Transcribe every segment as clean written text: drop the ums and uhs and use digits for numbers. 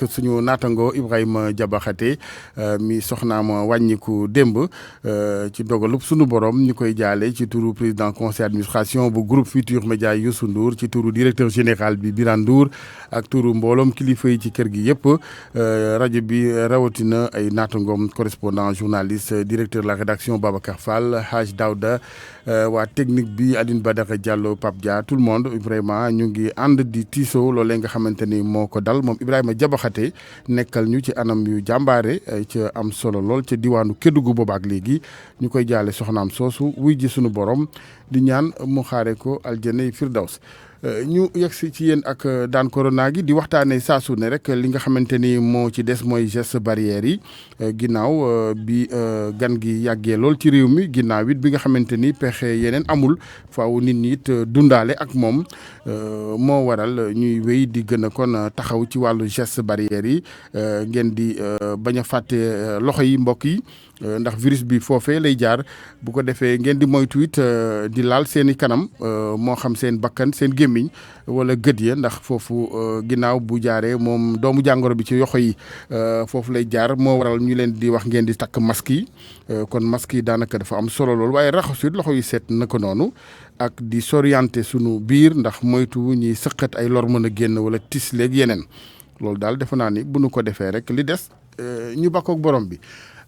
suñu naatango Ibrahima Diabakhate mi soxnaam wàññiku démb ci dogalub suñu borom ñu koy jaale ci turu président conseil administration bu groupe Futurs Médias Youssou Ndour ci turu directeur général bi Birane Ndour ak turu mbooloom kilifa yi ci kër gi yëpp rajo bi rawatina ay naatangoom correspondant journaliste directeur de la rédaction Babacar Fall Hadj Daouda waa technique bi Aline Badara Diallo Pape Dia tout le monde vraiment ñu ngi ànd di tiisoo loolee nga xamante ni moo ko dal moom Ibrahima Diabakhate nekkal ñu ci anam yu jàmbaare ca am solo lool ca diwaanu Kédougou boobaak léegi ñu koy jaale soxnaam soosu wuy ji sunu borom di ñaan mu xaare ko aljanay firdaws ñu yegsi ci yéen ak daan corona gi di waxtaanee saa su ne rek li nga xamante ni moo ci des mooy geste barrière yi ginnaaw bi gan gi yàggee lool ci réew mi ginnaaw it bi nga xamante ni pexe yeneen amul faaw nit ñi it dundaale ak moom moo waral ñuy wéy di gën a kon taxaw ci wàllu geste barrière yi ngeen di bañ a fàtte loxo yi mbokk yi. ndax virus bi foofee lay jaar bu ko defee ngeen di moytu it di laal seen i kanam moo xam seen bakkan seen gémmiñ wala gët ya ndax foofu ginnaaw bu jaaree moom doomu jàngoro bi ci yoxo yi foofu lay jaar moo waral ñu leen di wax ngeen di takk masque yi kon masque yi daanaka dafa am solo lool waaye raxasu it loxo yi seet na ko noonu ak di s'orienter sunu biir ndax moytu ñuy sëqat ay lor mën a génn wala tis léeg yeneen loolu daal defe naa ni bu nu ko defee rek li des ñu bakkoog borom bi.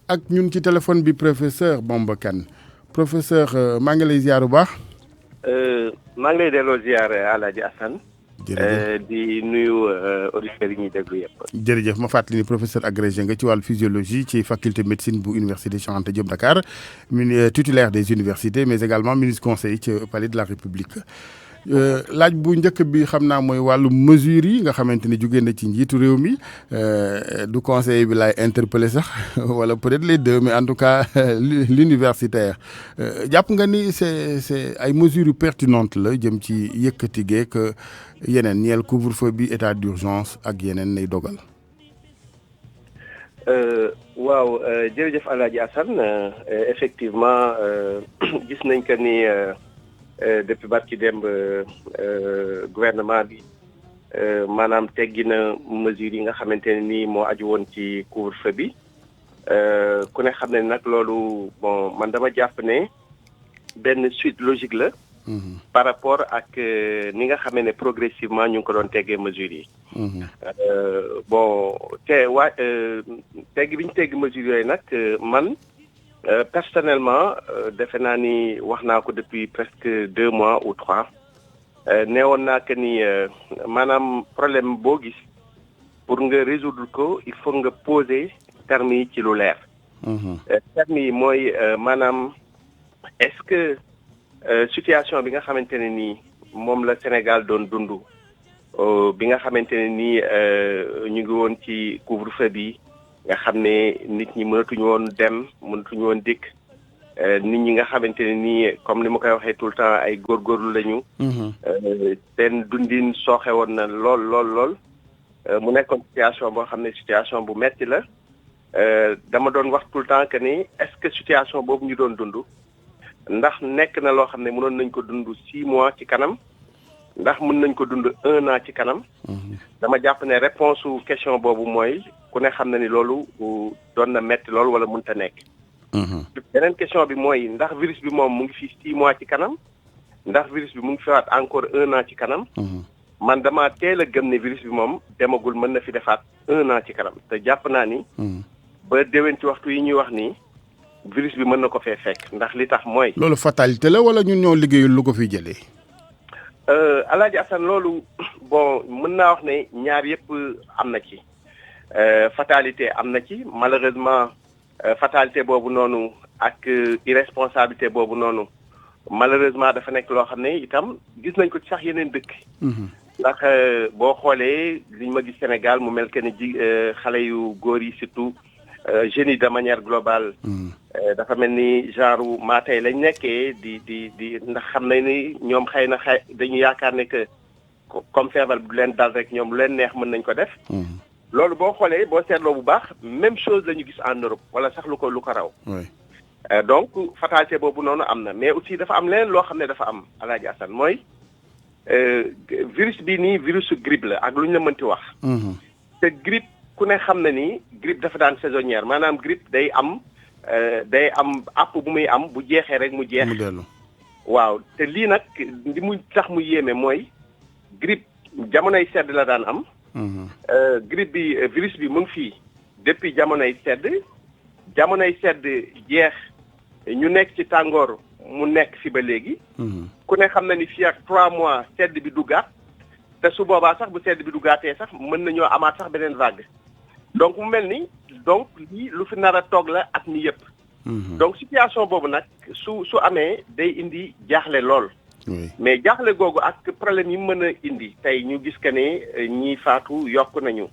ak ñun ci téléphone bi professeur Bamba Kane professeur maa ngi lay ziar bu baax. maa ngi lay delloo ziar Alaaji Assane. jërëjëf di nuyu auditeurs yi ñuy déglu yëpp. jërëjëf ma fàttali ni professeur agrégé nga ci wàllu physiologie ci faculté médecine bu université Cheikh Anta Diop Dakar titulaire des universités mais également ministre conseiller ci palais de la République. laaj bu njëkk bi xam naa mooy wàllu mesures yi nga xamante ni jóge na ci njiitu réew mi du conseil bi laay interpellé sax wala peut-être les deux mais en tout cas l'universitaire jàpp nga ni c'est ay mesures yu pertinentes la jëm ci yëkkati geek yeneen ñeel couvre-feu bi état d'urgence ak yeneen lay dogal. waaw jërëjëf Alaaji Assane effectivement gis nañ que ni. Depuis barki démb gouvernement bi maanaam teggi na mesures yi nga xamante ne nii moo aju woon ci couvre-feu bi ku ne xam ne nag loolu bon man dama jàpp ne benn suite logique la. par rapport ak ni nga xamee ne progressivement ñu ngi ko doon teggee mesures yi. bon teggi bi ñu teggi mesures yooyu nag man. Personnellement defe naa ni wax naa ko depuis presque 2 mois ou 3 neewoon naa que ni maanaam problème boo gis pour nga résoudre ko il faut nga poser termes yi ci lu leer. termes yi mooy maanaam est-ce que situation bi nga xamante ne nii moom la Sénégal doon dund bi nga xamante ne nii ñu ngi woon ci couvre-feu bi. nga xam ne nit ñi mënatuñu woon dem mënatuñu woon dikk nit ñi nga xamante ne nii comme ni ma koy waxee tout le temps ay góorgóorlu lañu. seen dundin sooxe woon na lool mu nekkoon situation boo xam ne situation bu metti la dama doon wax tout le temps que ni est-ce que situation boobu ñu doon dund ndax nekk na loo xam ne mënoon nañ ko dund 6 mois ci kanam ndax mën nañ ko dund 1 an ci kanam. dama jàpp ne réponse su question boobu mooy. ku ne xam na ni loolu doon na metti loolu wala mënta nekk. beneen question bi mooy ndax virus bi moom mu ngi fi 6 mois ci kanam ndax virus bi mu ngi fiwaat encore 1 an ci kanam. man dama teel a gëm ne virus bi moom demagul mën na fi defaat 1 an ci kanam te jàpp naa ni. ba déwén ci waxtu yi ñuy wax nii virus bi mën na ko fee fekk ndax li tax mooy. loolu fatalité la wala ñun ñoo liggéeyul lu ko fi jëlee. Alaaji Assane loolu bon mën naa wax ne ñaar yëpp am na ci. Fatalité am na ci malheureusement fatalité boobu noonu ak irresponsabilité boobu noonu malheureusement dafa nekk loo xam ne itam gis nañ ko ci sax yeneen dëkk. ndax boo xoolee liñ ma gis Sénégal mu mel que ni xale yu góor yi surtout jeunes yi de manière globale. dafa mel ni genre maatay lañ nekkee di ndax xam nañ ni ñoom xëy na dañu yaakaar ne que comme feebar du leen dal rek ñoom lu leen neex mën nañ ko def. loolu boo xoolee boo seetloo bu baax même chose la ñu gis en Europe wala sax lu ko raw. donc fatalité boobu noonu am na mais aussi dafa am leneen loo xam ne dafa am Alaaji Assane mooy virus bi nii virusu grippe la ak lu ñu la mënti wax. te grippe ku ne xam na ni grippe dafa daan saisonnière maanaam grippe day am app bu muy am bu jeexee rek mu jeex. mu dellu. waaw te lii nag li mu tax mu yéeme mooy grippe jamonoy sedd la daan am. grippe bi virus bi mu ngi fii depuis jamonoy sedd jeex ñu nekk ci tàngoor mu nekk fi ba léegi. ku ne xam na ni fii ak 3 mois sedd bi duggaat te su boobaa sax bu sedd bi duggaatee sax mën nañoo amaat sax beneen vague. donc mu mel ni donc lii lu fi nar a toog la at mi yëpp. donc situation boobu nag su amee day indi jaaxle lool. mais jaaxle googu ak problème yi mën a indi tey ñu gis que ne ñii faatu yokk nañu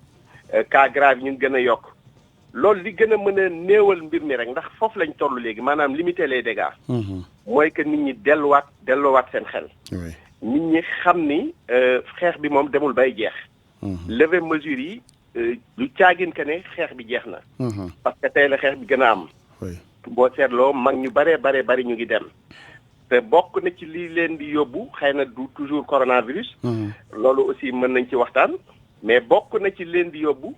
cas grave yi ñu gën a yokk loolu li gën a mën a néewal mbir mi rek ndax foofu lañ toll léegi maanaam limiter les dégâts. mooy que nit ñi delloowaat seen xel. nit ñi xam ni xeex bi moom demul bay jeex. lever mesures yi lu caagin que ne xeex bi jeex na. parce que tey la xeex bi gën a am. boo seetloo mag ñu bari ñu ngi dem. te bokk na ci lii leen di yóbbu xëy na du toujours coronavirus. loolu aussi mën nañ ci waxtaan. mais bokk na ci leen di yóbbu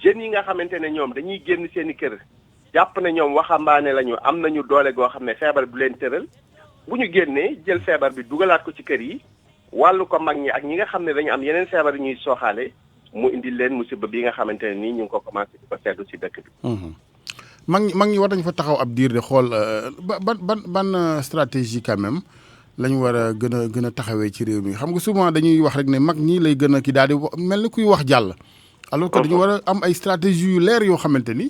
jeunes yi nga xamante ne ñoom dañuy génn seen i kër jàpp ne ñoom waxambaane lañu am nañu doole goo xam ne feebar bu leen tëral bu ñu génnee jël feebar bi dugalaat ko ci kër yi wàllu ko mag ñi ak ñi nga xam ne dañu am yeneen feebar yu ñuy sooxaale mu indi leen musiba bi nga xamante ne nii ñu ngi ko commencé di ko seetlu ci dëkk bi. mag ñi war nañu fa taxaw ab diir de xool ban stratégie quand même lañu war a gën a taxawee ci réew mi xam nga souvent dañuy wax rek ne mag ñi lay gën a kii daal di mel ni kuy wax jàll. alors que dañu war a am ay stratégie yu leer yoo xamante ni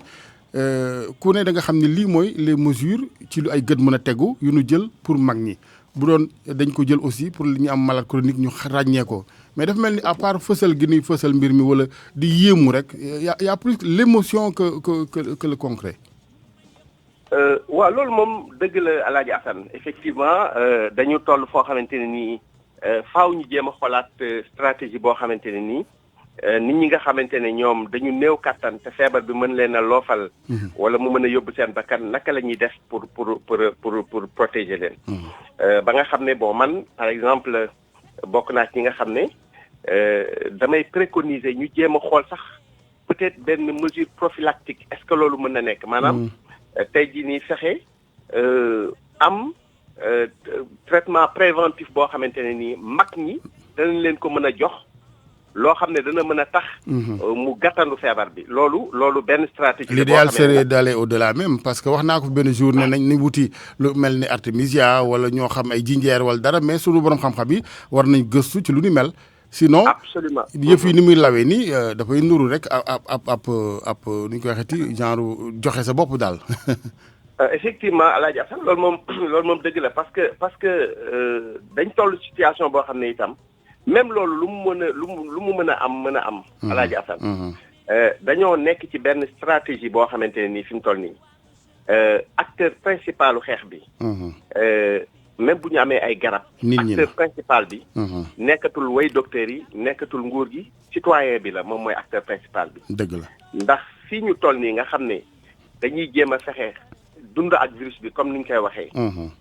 ku ne da nga xam ne lii mooy les mesures ci lu ay gët mën a tegu yu nu jël pour mag ñi bu doon dañ ko jël aussi pour li ñu am malade chronique ñu ràññee ko mais dafa mel ni à part fësal gi nuy fësal mbir mi wala di yéemu rek y a plus l'émotion que le concret. waaw loolu moom dëgg la Alaaji Assane effectivement dañu toll foo xamante ne nii faaw ñu jéem a xoolaat stratégie boo xamante ne nii nit ñi nga xamante ne ñoom dañu néew kattan te feebar bi mën leen a loofal. wala mu mën a yóbbu seen bakkan naka la ñuy def pour protéger leen. ba nga xam ne bon man par exemple bokk naa ci ñi nga xam ne damay préconiser ñu jéem a xool sax peut-être benn mesure prophylactique est-ce que loolu mën na nekk maanaam. tey jii nii fexe am traitement préventif boo xamante ne nii mag ñi danañ leen ko mën a jox loo xam ne dana mën a tax. mu gàttandu feebar bi. loolu benn stratégie. l'idéal serait d'aller au-delà même parce que wax naa ko benn jour ne nañ ni wuti lu mel ni artémisia wala ñoo xam ay jinjeer wala dara mais sunu borom xam-xam yi war nañ gëstu ci lu ni mel. sinon absolument yëf yi ni muy lawee nii dafay nuru rek ab nu ñu koy waxeeti genre joxe sa bopp daal. effectivement Alaaji Assane loolu moom dëgg la parce que dañ toll situation boo xam ne itam même loolu lu mu mën a am. Alaaji Assane dañoo nekk ci benn stratégie boo xamante ne nii fi mu toll nii acteur principalu xeex bi. même bu ñu amee ay garab. acteur principal bi. nekkatul way docteur yi nekkatul nguur gi citoyen bi la moom mooy acteur principal bi. dëgg la ndax fii ñu toll nii nga xam ne dañuy jéem a fexe dund ak virus bi comme ni ñu koy waxee.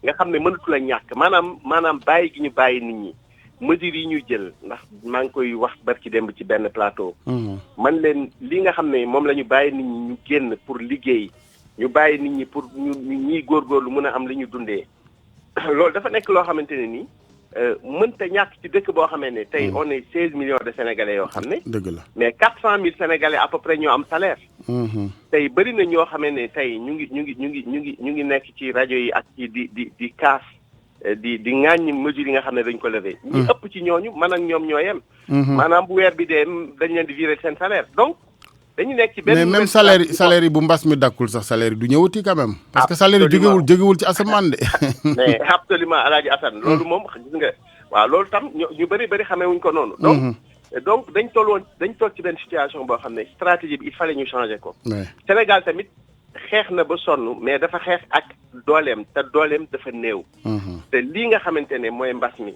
nga xam ne mënatul a ñàkk maanaam bàyyi gi ñu bàyyi nit ñi mesures yi ñuy jël ndax maa ngi koy wax barki démb ci benn plateau. man leen li nga xam ne moom la ñu bàyyi nit ñi ñu génn pour liggéey ñu bàyyi nit ñi pour ñuy góorgóorlu mën a am li ñu dundee. loolu dafa nekk loo xamante ne nii mënta ñàkk ci dëkk boo xamee ne tey on est 16 millions de sénégalais yoo xam ne. dëgg la mais 400 000 sénégalais à peu près ñoo am salaire. tey bëri na ñoo xamee ne tey ñu ngi nekk ci rajo yi ak ci di kaas di ŋàññi mesures yi nga xam ne dañ ko lever. ñi ëpp ci ñooñu man ak ñoom ñoo yem. maanaam bu weer bi dee dañ leen di virer seen salaire donc. dañu nekk ci benn mais même salaire yi bu mbas mi dakkul sax salaire yi du ñëwati quand même. parce que salaire yi jógewul ci asamaan de. mais absolument Alaaji Assane loolu moom gis nga waaw loolu tam ñu bëri xamee wuñ ko noonu. donc dañ toll ci benn situation boo xam ne stratégie bi il fallait ñu changer ko. Sénégal tamit xeex na ba sonn mais dafa xeex ak dooleem te dooleem dafa néew. te lii nga xamante ne mooy mbas mi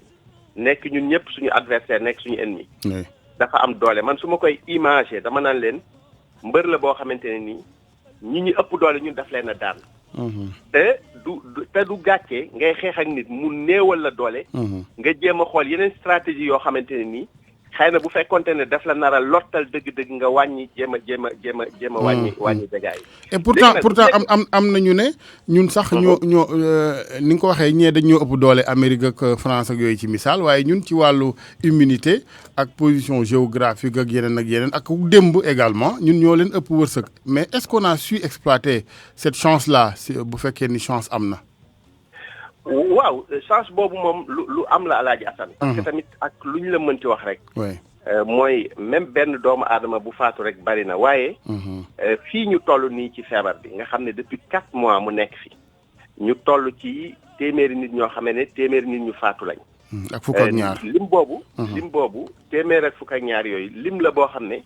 nekk ñun ñëpp suñu adversaire nekk suñu ennemi. dafa am doole man su ma koy imager dama naan leen. mbër la boo xamante ne nii ñi ëpp doole ñun daf leen a daan. te du gàccee ngay xeex ak nit mu néewal la doole. nga jéem a xool yeneen stratégie yoo xamante ne nii xëy na bu fekkonte ne daf la nar a lottal dëgg-dëgg nga wàññi jéem a wàññi dégâts yi. et pourtant am nañu ne ñun sax ñoo ni nga ko waxee ñee dañ ñoo ëpp doole Amérique ak France ak yooyu ci misaal waaye ñun ci wàllu immunité ak position géographique ak yeneen ak démb également ñun ñoo leen ëpp wërsëg mais est-ce qu'on a su exploiter cette chance là bu fekkee ni chance am na. waaw chance boobu moom lu am la Alaaji Assane. parce que tamit ak lu ñu la mënti wax rek. mooy même benn doomu aadama bu faatu rek bari na waaye. fii ñu toll nii ci feebar bi nga xam ne depuis 4 mois mu nekk fi ñu toll ci téeméeri nit ñoo xam ne téeméeri nit ñu faatu lañ. ak fukk ak ñaar lim boobu téeméer ak fukk ak ñaar yooyu lim la boo xam ne.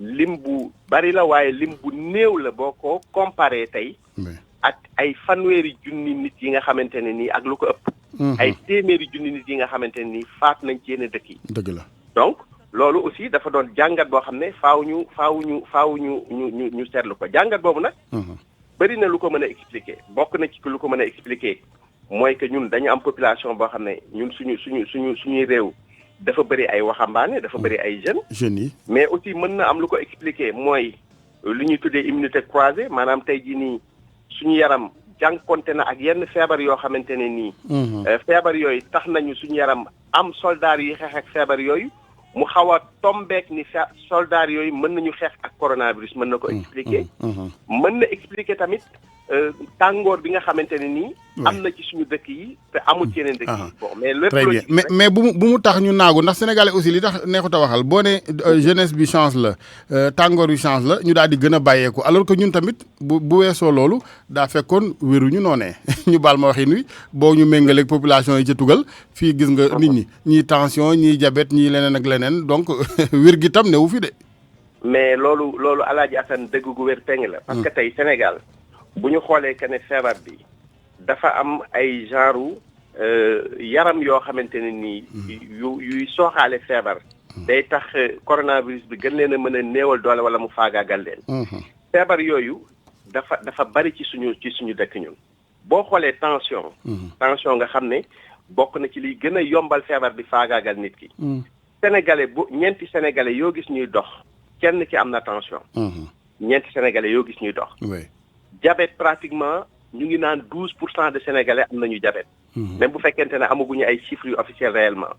lim bu bari la waaye lim bu néew la boo ko comparé tey. ak ay fanweeri junni nit yi nga xamante ne nii ak lu ko ëpp. ay téeméeri junni nit yi nga xamante ne nii faat nañ ci yenn dëkk yi. dëgg la donc loolu aussi dafa doon jàngat boo xam ne faaw ñu seetlu ko jàngat boobu nag. bëri na lu ko mën a expliquer bokk na ci lu ko mën a expliquer mooy que ñun dañu am population boo xam ne ñun suñuy réew dafa bëri ay waxambaane dafa bëri ay jeunes yi. mais aussi mën na am lu ko expliquer mooy lu ñuy tuddee immunité croisée maanaam tey jii nii. suñu yaram jànkonte na ak yenn feebar yoo xamante ne nii. feebar yooyu tax nañu suñu yaram am soldaar yi xeex ak feebar yooyu mu xaw a tombeek ni soldaar yooyu mën nañu xeex ak coronavirus mën na ko expliquer. mën na expliquer tamit tàngoor bi nga xamante ne nii. am na ci suñu dëkk yi te amul ci yeneen dëkk yi. bon mais lépp très bien mais bu mu tax ñu naagu ndax sénégalais aussi li tax neexut a waxal boo ne jeunesse bi chance la tàngoor bi chance la ñu daal di gën a bàyyeeku alors que ñun tamit bu weesoo loolu daa fekkoon wéruñu noonee ñu baal ma waxin wi boo ñu méngaleeg population yi ca tugal fii gis nga nit ñi ñii tension ñii diabète ñii leneen ak leneen donc wér gi tam newu fi de. mais loolu Alaaji Assane dëgg gu wér peng la. parce que tey Sénégal bu ñu xoolee que ne feebar bi dafa am ay genre yaram yoo xamante ne nii yuy sooxaale feebar day tax coronavirus bi gën leen a mën a néewal doole wala mu faagaagal leen. feebar yooyu dafa bari ci suñu dëkk ñun. boo xoolee tension nga xam ne bokk na ci liy gën a yombal feebar bi faagaagal nit ki. sénégalais ñeenti sénégalais yoo gis ñuy dox kenn ki am na tension. ñeenti sénégalais yoo gis ñuy dox. diabète pratiquement ñu ngi naan 12% de sénégalais am nañu diabète. même bu fekkente ne amaguñu ay chiffres yu officiels réellement.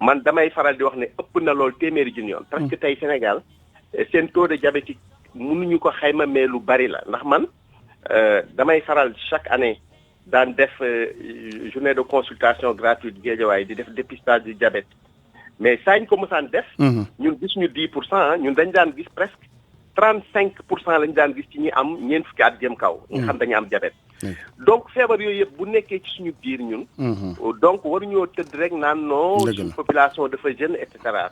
man damay faral di wax ne ëpp na lool téeméeri junni yoon. parce que tey Sénégal seen taux de diabétique mënuñu ko xayma mais lu bari la ndax man damay faral chaque année daan def journée de consultation gratuite Guédiawaye di def dépistage du diabète mais saa ñu ko mosaan def. ñun gis ñu 10% ñun dañ daan gis presque 35% lañu daan gis ci ñi am ñeent fukki at jëm kaw. nga xam dañu am diabète. donc feebar yooyu yëpp bu nekkee ci suñu biir ñun. donc waruñoo tëdd rek naan non. suñu population dafa jeune et cetera.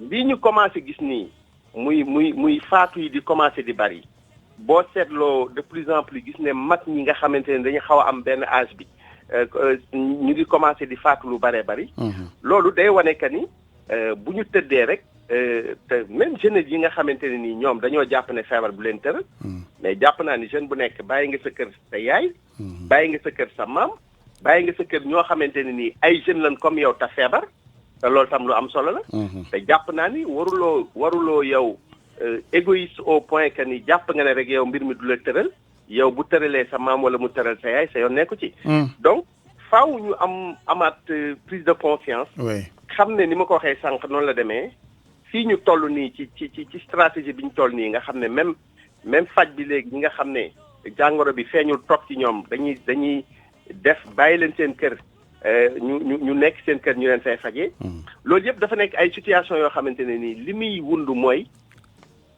lii ñu commencé gis nii muy faatu yi di commencé di bari boo seetloo de plus en plus gis ne mag ñi nga xamante ne dañu xaw a am benn âge bi ñu ngi commencé di faatu lu baree bari. loolu day wane que ni bu ñu tëddee rek. te même jeunes yi nga xamante ne nii ñoom dañoo jàpp ne feebar bu leen tëral. mais jàpp naa ni jeune bu nekk bàyyi nga sa kër sa yaay. bàyyi nga sa kër sa maam. bàyyi nga sa kër ñoo xamante ne nii ay jeunes lañ comme yow ta feebar. te loolu tam lu am solo la. te jàpp naa ni waruloo yow égoïste au point que ni jàpp nga ne rek yow mbir mi du la tëral. yow bu tëralee sa maam wala mu tëral sa yaay sa yoon nekku ci. donc faaw ñu amaat prise de conscience. xam ne ni ma ko waxee sànq noonu la demee. fii ñu toll nii ci stratégie bi ñu toll nii nga xam ne même faj bi léegi ñi nga xam ne jàngoro bi feeñul toog ci ñoom dañuy def bàyyi leen seen kër ñu nekk seen kër ñu leen fay fajee. loolu yëpp dafa nekk ay situation yoo xamante ne nii li muy wund mooy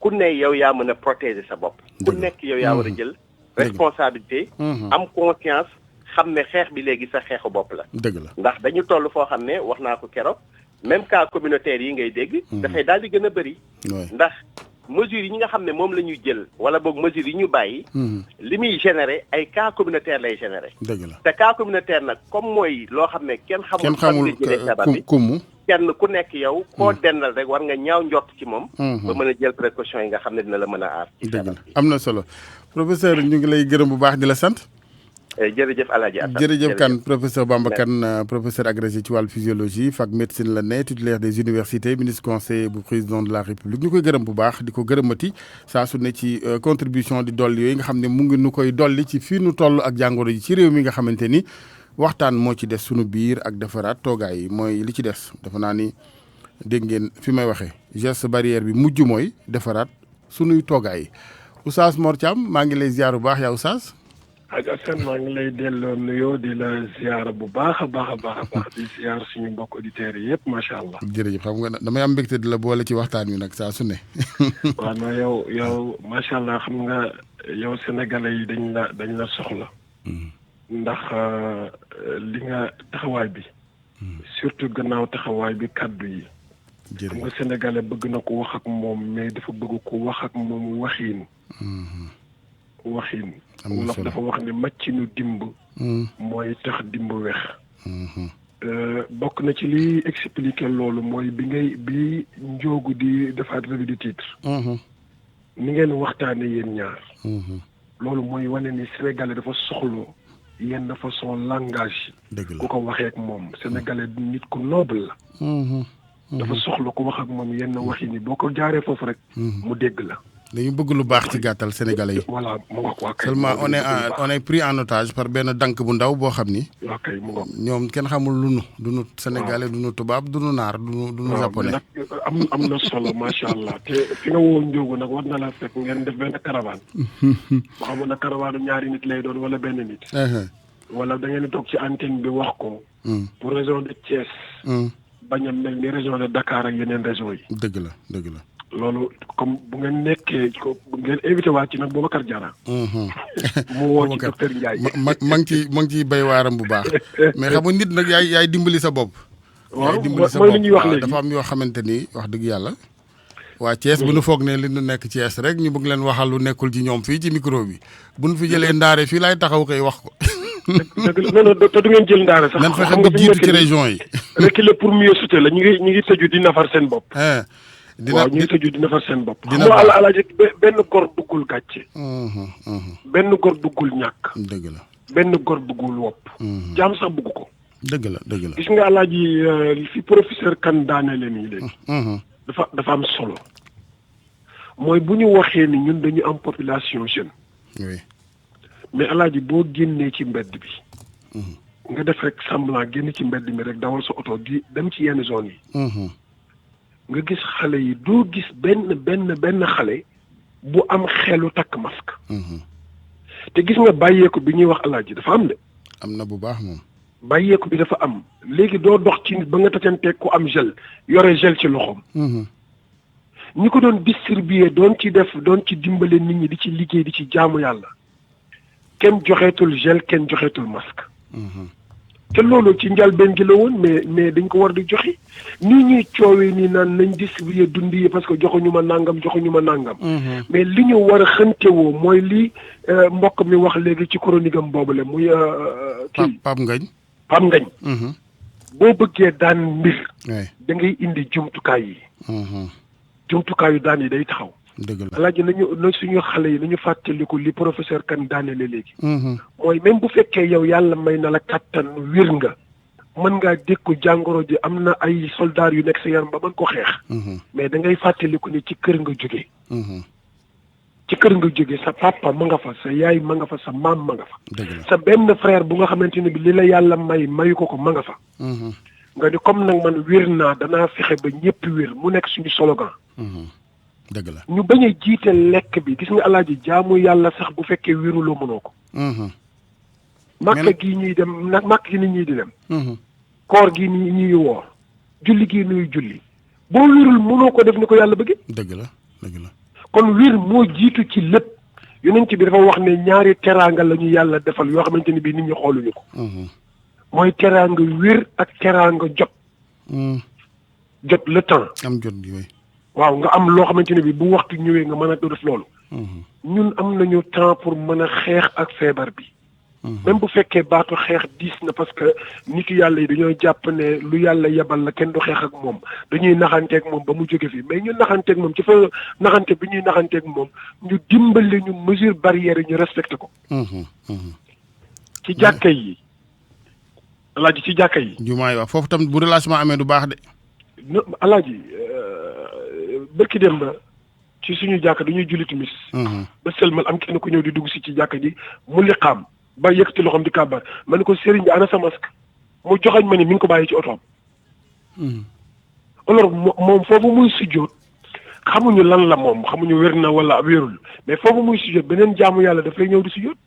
ku ne yow yaa mën a protéger sa bopp. ku nekk yow yaa war a jël responsabilité. am conscience xam ne xeex bi léegi sa xeexu bopp la. dëgg la ndax dañu toll foo xam ne wax naa ko keroog. même cas communautaire yi ngay dégg. dafay daal di gën a bëri. ndax mesures yi ñi nga xam ne moom la ñuy jël wala boog mesures yi ñu bàyyi. li muy générer ay cas communautaire lay générer. dëgg la te cas communautaire nag comme mooy loo xam ne kenn xamul kumu kenn ku nekk yow. koo dendal rek war nga ñaaw njort ci moom. ba mën a jël précaution yi nga xam ne dina la mën a aar. ci dëgg la am na solo professeur ñu ngi lay gërëm bu baax di la sant. jërëjëf Alaaji Assane jërëjëf Kane professeur Bamba Kane professeur agrégé ci wàllu physiologie fac médecine la ne titulaire des universités ministre conseiller bu président de la république ñu koy gërëm bu baax di ko gërëmati saa su ne ci contribution di dolli yooyu nga xam ne mu ngi nu koy dolli ci fii nu toll ak jàngoro ji ci réew mi nga xamante ni waxtaan moo ci des sunu biir ak defaraat toogaay yi mooy li ci des dafa naa ni dégg ngeen fi may waxee geste barrière bi mujj mooy defaraat sunuy toogaay yi Oustaz Mor Thiam maa ngi lay ziar bu baax yaa Oustaz. ak Assane maa ngi lay delloo nuyoo di la ziar bu baax a baax di ziar suñu mbokk auditeurs yi yëpp macha allah. jërëjëf xam nga damay am mbégte di la boole ci waxtaan wi nag saa su ne. waaw non yow macha allah xam nga yow sénégalais yi dañ la soxla. ndax li nga taxawaay bi. surtout gannaaw taxawaay bi kaddu yi. xam nga sénégalais bëgg na ko wax ak moom mais dafa bëgg ko wax ak moom waxiin. waxiin. wolof dafa wax ne màccinu dimb. mooy tax dimb wex. bokk na ci liy expliquer loolu mooy bi njoogu di defaat revue de titre. ni ngeen waxtaane yéen ñaar. loolu mooy wane ni sénégalais dafa soxloo yenn façon langage. ku ko waxee ak moom sénégalais nit ku noble la. dafa soxla ku wax ak moom yenn wax yi ni boo ko jaaree foofu rek. mu dégg la. dañu bëgg lu baax ci gàttal sénégalais yi. voilà mu ngoog waa kay. seulement on est pris en otage par benn dank bu ndaw boo xam ni. waa kay mu ngoog. ñoom kenn xamul lu nu du nu sénégalais du nu tubaab du nu naar du nu japonais. nag am na solo macha allah te fi nga woo Ndiogu nag war na la fekk ngeen def benn caravane. boo xamoon ne caravane ñaari nit lay doon wala benn nit. wala da ngeen di toog ci antenne bi wax ko. pour région de Thiès. bañ a mel ni région de Dakar ak yeneen région yi. dëgg la. loolu comme bu ngeen nekkee ko bu ngeen invité waat ci nag Boubacar Diarra. mu woo ci docteur Ndiaye. ma ngi ciy béy waaram bu baax. mais xam nga nit nag yaay dimbali sa bopp. waaw mooy li ñuy wax léegi dafa am yoo xamante ni wax dëgg yàlla. waa Thiès bu nu foog ne li nu nekk Thiès rek ñu bëgg leen waxal lu nekkul ci ñoom fii ci micro bi bu nu fi jëlee ndaare fii laay taxaw koy wax ko. dëgg la non te du ngeen jël ndaare sax. nan fexe ba jiitu ci région yi. reculer pour mieux sauter la ñu ngi tëju di nafar seen bopp. waaw ñu ngi tëju di nafar seen bopp. xam nga alaaji benn gor buggul gàcce. benn gor buggul ñàkk. dëgg la benn gor buggul wopp. jaam sax bugg ko. dëgg la. gis nga alaaji fi professeur Kane daanele nii léegi. dafa am solo. mooy bu ñu waxee ni ñun dañu am population jeune. oui. mais alaaji boo génnee ci mbedd bi. nga def rek semblant génn ci mbedd mi rek dawal sa oto di dem ci yenn zone yi. nga gis xale yi doo gis benn xale bu am xelu takk masque. te gis nga bàyyeeku bi ñuy wax alaaji dafa am de. am na bu baax moom. bàyyeeku bi dafa am léegi doo dox ci nit ba nga tacanteeg ku am gel yore gel ci loxoom. ñi ko doon distribuer doon ci dimbale nit ñi di ci liggéey di ci jaamu yàlla kenn joxeetul gel kenn joxeetul masque. te loolu ci njëlbéen gi la woon mais dañ ko war di joxe nii ñuy coowee nii naan nañ distribuer dund yi parce que joxuñu ma nangam. mais li ñu war a xëntewoo mooy li mbokk mi wax léegi ci chronique am boobule muy. kii Pape Ngagne. boo bëggee daan mbir. da ngay indi jumtukaay yi. jumtukaayu daan yi day taxaw. dëgg la alaaji na suñu xale yi nañu fàttaliku li professeur Kane daanele léegi. mooy même bu fekkee yow yàlla may na la kàttan wér nga. mën ngaa dékku jàngoro ji am na ay soldats yu nekk sa yaram ba mën ko xeex. mais da ngay fàttaliku ni ci kër nga jóge. ci kër nga jóge sa papa ma nga fa sa yaay ma nga fa sa maam ma nga fa. sa benn frère bu nga xamante ne bi li la yàlla mayu ko ma nga fa. nga ni comme nag man wér naa danaa fexe ba ñëpp wér mu nekk suñu slogan. dëgg la ñu bañ a jiite lekk bi gis nga alaaji jaamu yàlla sax bu fekkee wéruloo mënoo ko. màkk gi ñuy dem nag màkk gi nit ñi di dem. koor gi ni ñuy woor julli gi nuy julli boo wérul mënoo ko def ni ko yàlla bëgg. dëgg la. kon wér moo jiitu ci lépp yonent bi dafa wax ne ñaari teraanga la ñu yàlla defal yoo xamante ni bii nit ñi xooluñu ko. mooy teraanga wér ak teraanga jot. jot le temps. am jot gi waaw nga am loo xamante ne bi bu waxtu ñëwee nga mën a def loolu. ñun am nañu temps pour mën a xeex ak feebar bi. même bu fekkee baatu xeex diis na parce que nitu yàlla yi dañoo jàpp ne lu yàlla yebal la kenn du xeex ak moom dañuy naxanteeg moom ba mu jóge fi mais ñu naxanteeg moom ci fa naxante bi ñuy naxanteeg moom ñu dimbali ñu mesure barrière yi ñu respecté ko. ci jàkka yi alaaji ci jàkka yi. jumaa yi waaw foofu tam bu relâchement amee du baax de. alaaji bërki dem ba ci suñu jàkka dañuy julli timis ba sëlmal am kenn ku ñëw di dugg si ci jàkka ji mu liqaam ba yëkkati loxoom di kàbbar ma ne ko sëriñ bi ana sa masque mu joxañ ma ni mi ngi ko bàyyi ci otoom. alors moom foofu muy sujjóot xamuñu lan la moom xamuñu wér na wala wérul mais foofu muy sujjóot beneen jaamu yàlla daf lay ñëw di sujjóot.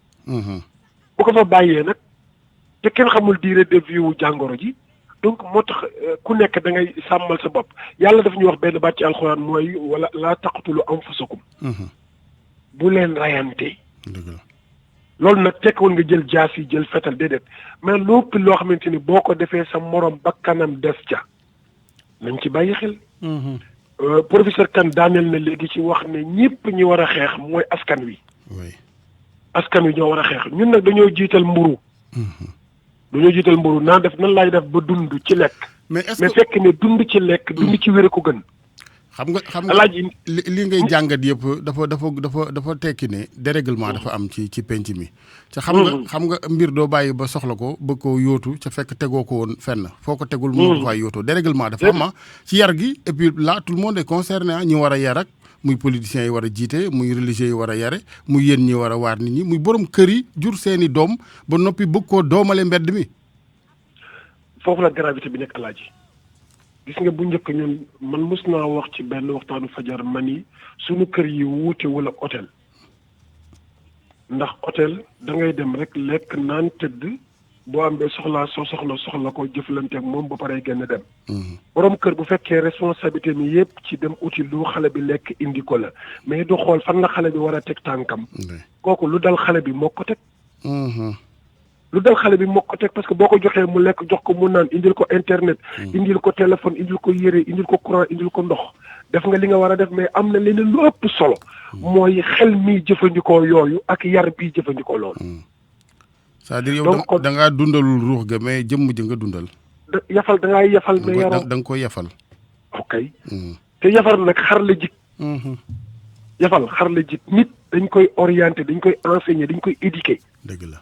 bu ko fa bàyyee nag te kenn xamul durée de vie wu jàngoro ji donc moo tax ku nekk da ngay sàmmal sa bopp yàlla daf ñuy wax benn baat ci alxuraan mooy wala laa taqtulu anfusakum bu leen rayante. loolu nag tekkiwul nga jël jaas yi jël fetal déedéet mais lépp loo xamante ni boo ko defee sa morom bakkanam des ca nañ ci bàyyi xel. professeur Kane daaneel na léegi ci wax ne ñëpp ñi war a xeex mooy askan wi. askan wi ñoo war a xeex ñun nag dañoo jiital mburu dañoo jiital mburu naa def nan laay def ba dund ci lekk. mais fekk ne dund ci lekk dund ci wér ko gën. xam nga li ngay jàngat yëpp dafa tekki ne dérèglement dafa am ci penc mi. ca xam nga mbir doo bàyyi ba soxla ko bëgg koo yóotu ca fekk tegoo ko woon fenn foo ko tegul moo ko faa yóotoo dérèglement dafa am ci yar gi et puis là tout le monde est concerné ñi war a yar ak muy politiciens yi war a jiite muy religieux yi war a yare muy yéen ñi war a waar nit ñi muy borom kër yi jur seeni doom ba noppi bëgg koo doomale mbedd mi. foofu la gravité bi nekk alaaji gis nga bu njëkk ñun man mës naa wax ci benn waxtaanu fajar ma ni suñu kër yi wuute wala hôtel ndax hôtel da ngay dem rek lekk naan tëdd boo am soxla ko jëflante ak moom ba paree génn dem. borom kër bu fekkee responsabilité mi yëpp ci dem uti lu xale bi lekk indi ko la mais du xool fan la xale bi war a teg tànkam. kooku lu dal xale bi moo ko teg. lu dal xale bi moo ko teg parce que boo ko joxee mu lekk jox ko mu naan indil ko internet. indil ko téléphone indil ko yére indil ko courant indil ko ndox def nga li nga war a def mais am na leneen lu ëpp solo. mooy xel mi jëfandikoo yooyu ak yar bi jëfandikoo loolu. c'est-à-dire yow da ngaa dundalul ruux ga mais jëmm ji nga dundal. yafal da ngaa yafal mais yaroo da nga koy yafal. ok te yafal nag xar la jik yafal xar la jik nit dañ koy orienté dañ koy enseigner dañ koy éduquer. dëgg la.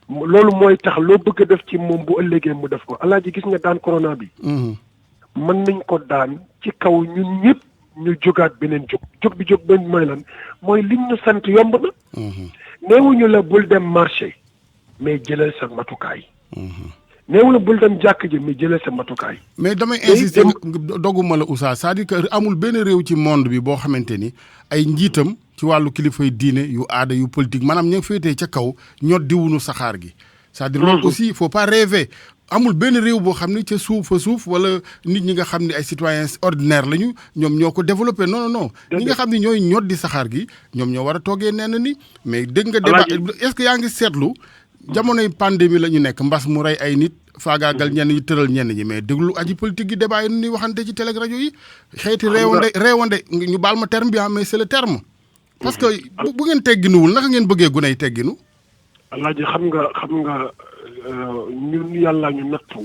loolu mooy tax loo bëgg a def ci moom bu ëllëgee mu def ko alaaji gis nga daan corona bi. mën nañ ko daan ci kaw ñun ñëpp ñu jógaat beneen jóg bi jóg benn mooy lan mooy liñ ñu sant yomb na. neewuñu la bul dem marché mais jëlal sa matukaay. néew la bul dem jàkk ji mais jëlal sa matukaay. mais damay insister dogguma la Oustaz c'est-à-dire que amul benn réew ci monde bi boo xamante ni ay njiitam ci wàllu kilifay diine yu aada yu politique maanaam ña féetee ca kaw ñot diwunu saxaar gi. c'est-à-dire loolu aussi il faut pas rêver amul benn réew boo xam ni ca suuf wala nit ñi nga xam ne ay citoyens ordinaires lañu ñoom ñoo ko développé non. ñi nga xam ne ñooy ñot di saxaar gi ñoom ñoo war a toogee nenn ni mais dégg nga débat est-ce que yaa ngi seetlu. jamonoy pandémie la ñu nekk mbas mu rey ay nit faagaagal ñenn ñi tëral ñenn ñi mais déglu aji politique yi débat yi ñuy waxante ci télé rajo yi xeeti réewande ñu baal ma terme bi mais c'est le terme parce que bu ngeen tegginuwul naka ngeen bëggee guney tegginu alaaji xam nga ñun yàlla ñu nattu